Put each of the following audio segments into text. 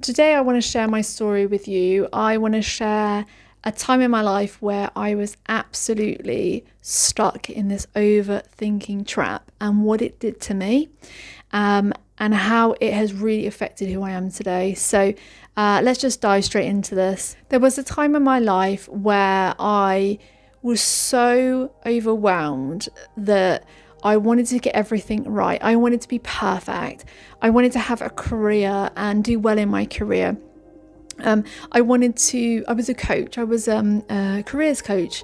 Today, I want to share my story with you. I want to share a time in my life where I was absolutely stuck in this overthinking trap and what it did to me, and how it has really affected who I am today. So let's just dive straight into this. There was a time in my life where I was so overwhelmed that I wanted to get everything right. I wanted to be perfect. I wanted to have a career and do well in my career. I was a coach. I was a careers coach,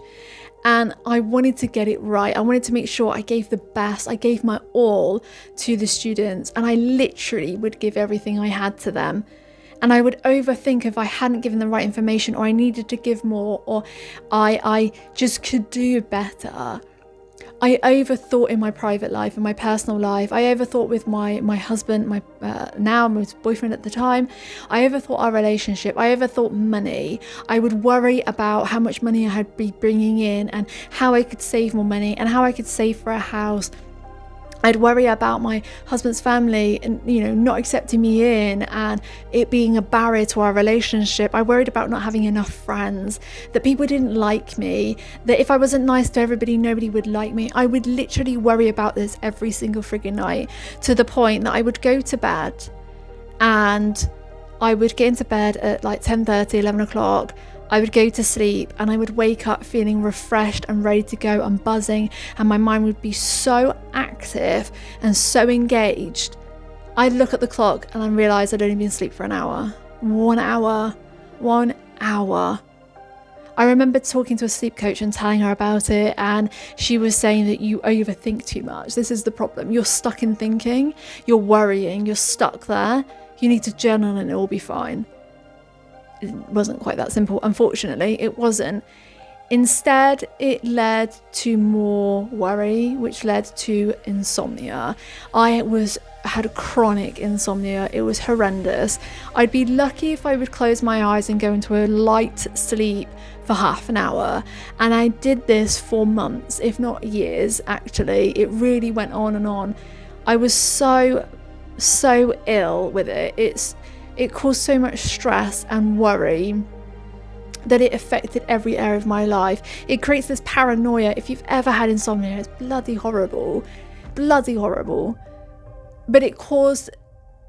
and I wanted to get it right. I wanted to make sure I gave the best. I gave my all to the students, and I literally would give everything I had to them. And I would overthink if I hadn't given the right information, or I needed to give more, or I just could do better. I overthought in my private life, in my personal life. I overthought with my husband, my boyfriend at the time. I overthought our relationship. I overthought money. I would worry about how much money I had be bringing in and how I could save more money and how I could save for a house. I'd worry about my husband's family and, not accepting me in and it being a barrier to our relationship. I worried about not having enough friends, that people didn't like me, that if I wasn't nice to everybody, nobody would like me. I would literally worry about this every single friggin' night, to the point that I would go to bed and I would get into bed at like 10:30, 11 o'clock. I would go to sleep and I would wake up feeling refreshed and ready to go and buzzing, and my mind would be so active and so engaged. I'd look at the clock and I realised I'd only been asleep for an hour. 1 hour. 1 hour. I remember talking to a sleep coach and telling her about it, and she was saying that you overthink too much. This is the problem. You're stuck in thinking, you're worrying, you're stuck there. You need to journal and it'll be fine. It wasn't quite that simple, unfortunately. It wasn't. Instead, it led to more worry, which led to insomnia. I had chronic insomnia. It was horrendous. I'd be lucky if I would close my eyes and go into a light sleep for half an hour. And I did this for months, if not years, actually. It really went on and on. I was so ill with it. It caused so much stress and worry that it affected every area of my life. It creates this paranoia. If you've ever had insomnia, it's bloody horrible. But it caused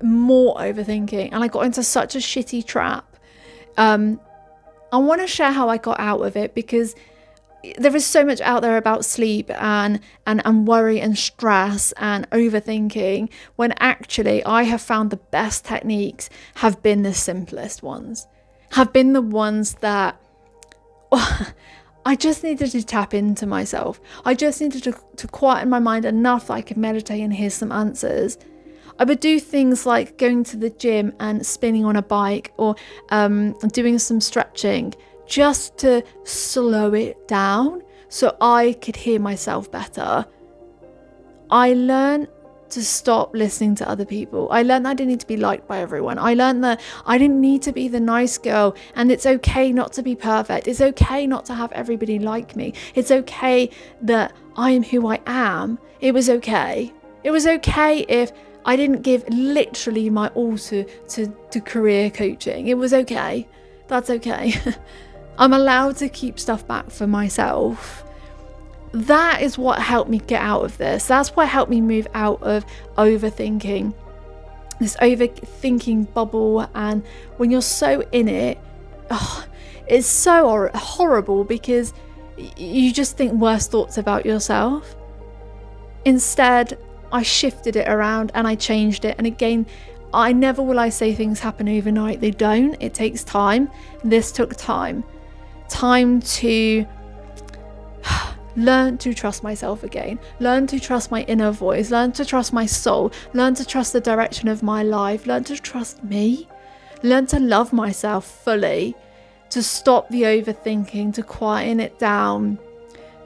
more overthinking, and I got into such a shitty trap. I want to share how I got out of it, because there is so much out there about sleep and worry and stress and overthinking, when actually I have found the best techniques have been the simplest ones, have been the ones that I just needed to tap into myself. I just needed to quieten my mind enough that I could meditate and hear some answers. I would do things like going to the gym and spinning on a bike, or doing some stretching, just to slow it down so I could hear myself better. I learned to stop listening to other people. I learned that I didn't need to be liked by everyone. I learned that I didn't need to be the nice girl, and it's okay not to be perfect. It's okay not to have everybody like me. It's okay that I am who I am. It was okay. It was okay if I didn't give literally my all to career coaching. It was okay. That's okay. I'm allowed to keep stuff back for myself. That is what helped me get out of this. That's what helped me move out of overthinking, this overthinking bubble. And when you're so in it, it's so horrible, because you just think worse thoughts about yourself. Instead, I shifted it around and I changed it. And again, I never will I say things happen overnight. They don't. It takes time. This took time to learn to trust myself again, learn to trust my inner voice, learn to trust my soul, learn to trust the direction of my life, learn to trust me, learn to love myself fully, to stop the overthinking, to quieten it down,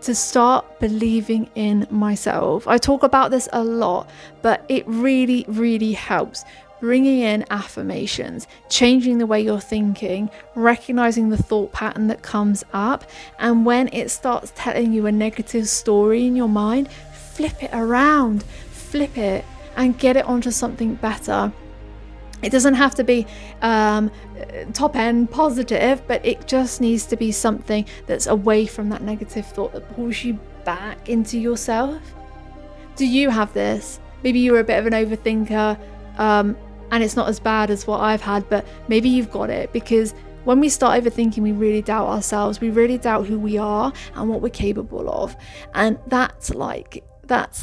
to start believing in myself. I talk about this a lot, but it really, really helps. Bringing in affirmations, changing the way you're thinking, recognizing the thought pattern that comes up, and when it starts telling you a negative story in your mind, flip it around, flip it and get it onto something better. It doesn't have to be top end positive, but it just needs to be something that's away from that negative thought, that pulls you back into yourself. Do you have this? Maybe you're a bit of an overthinker, and it's not as bad as what I've had, but maybe you've got it, because when we start overthinking, we really doubt ourselves. We really doubt who we are and what we're capable of. And that's like, I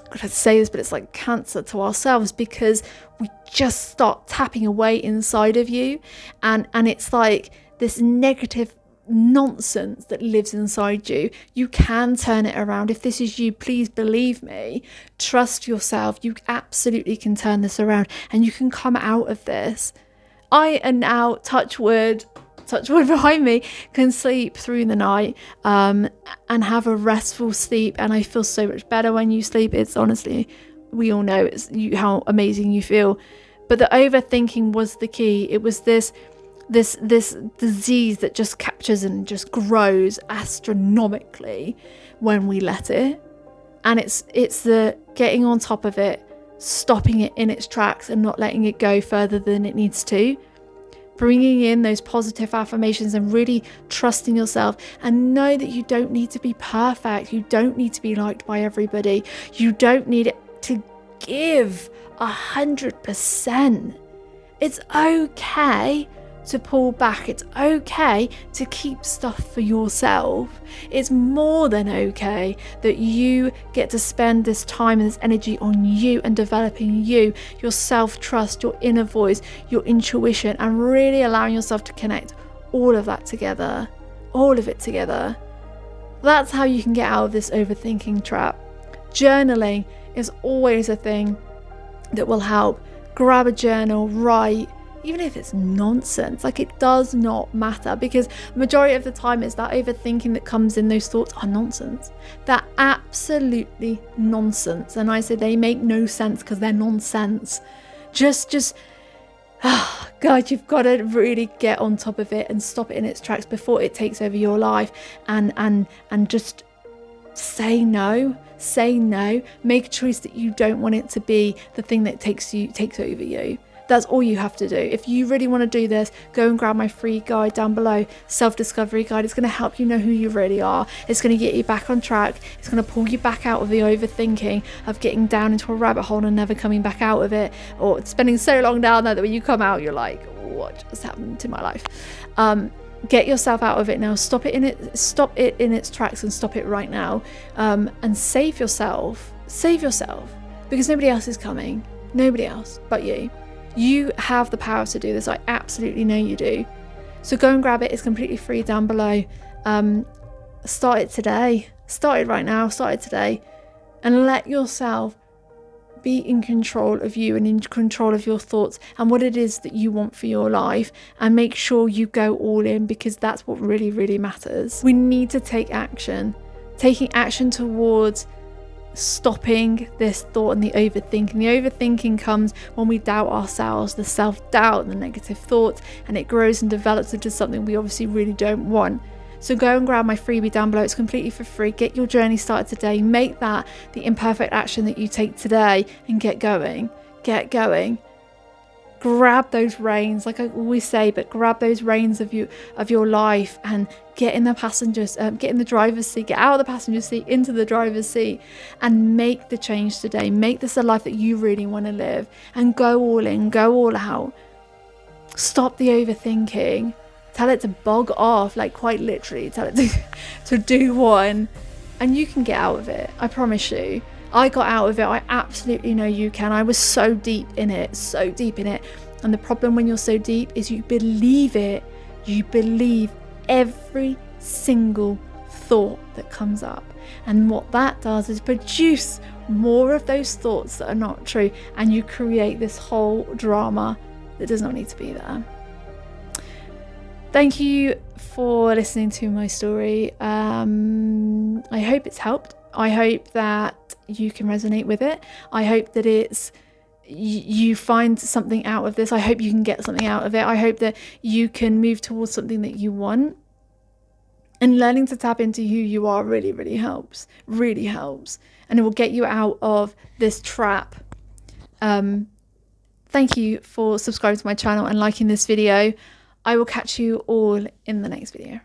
gotta say this, but it's like cancer to ourselves, because we just start tapping away inside of you, and it's like this negative nonsense that lives inside you. You can turn it around. If this is you, please believe me, trust yourself. You absolutely can turn this around, and you can come out of this. I am now, touch wood behind me, can sleep through the night and have a restful sleep, and I feel so much better when you sleep. It's honestly, we all know how amazing you feel. But the overthinking was the key. It was this disease that just captures and just grows astronomically when we let it. And it's the getting on top of it, stopping it in its tracks and not letting it go further than it needs to. Bringing in those positive affirmations and really trusting yourself, and know that you don't need to be perfect. You don't need to be liked by everybody. You don't need it to give 100%. It's okay to pull back. It's okay to keep stuff for yourself. It's more than okay that you get to spend this time and this energy on you and developing you, your self-trust, your inner voice, your intuition, and really allowing yourself to connect all of that together, all of it together. That's how you can get out of this overthinking trap. Journaling is always a thing that will help. Grab a journal, write, even if it's nonsense. Like, it does not matter, because majority of the time it's that overthinking that comes in. Those thoughts are nonsense. They're absolutely nonsense. And I say they make no sense because they're nonsense. Just God, you've got to really get on top of it and stop it in its tracks before it takes over your life, and just say no. Make a choice that you don't want it to be the thing that takes over you. That's all you have to do. If you really want to do this, go and grab my free guide down below, self-discovery guide. It's going to help you know who you really are. It's going to get you back on track. It's going to pull you back out of the overthinking, of getting down into a rabbit hole and never coming back out of it, or spending so long down there that when you come out, you're like, what just happened to my life? Get yourself out of it now. Stop it in its tracks, and stop it right now. And save yourself, because nobody else is coming. Nobody else but you. You have the power to do this. I absolutely know you do. So go and grab it. It's completely free down below. Start it today. Start it right now. Start it today. And let yourself be in control of you and in control of your thoughts and what it is that you want for your life. And make sure you go all in, because that's what really, really matters. We need to take action. Taking action towards stopping this thought and the overthinking. The overthinking comes when we doubt ourselves, the self-doubt, the negative thoughts, and it grows and develops into something we obviously really don't want. So go and grab my freebie down below. It's completely for free. Get your journey started today. Make that the imperfect action that you take today, and get going. Grab those reins, like I always say, but grab those reins of your life and get in the get in the driver's seat, get out of the passenger seat into the driver's seat, and make the change today. Make this a life that you really want to live, and go all in, go all out. Stop the overthinking. Tell it to bog off, like quite literally. Tell it to do one, and you can get out of it. I promise you. I got out of it. I absolutely know you can. I was so deep in it. And the problem when you're so deep is you believe it. You believe every single thought that comes up. And what that does is produce more of those thoughts that are not true. And you create this whole drama that does not need to be there. Thank you for listening to my story. I hope it's helped. I hope that you can resonate with it. I hope that you find something out of this. I hope you can get something out of it. I hope that you can move towards something that you want. And learning to tap into who you are really, really helps. Really helps. And it will get you out of this trap Thank you for subscribing to my channel and liking this video. I will catch you all in the next video.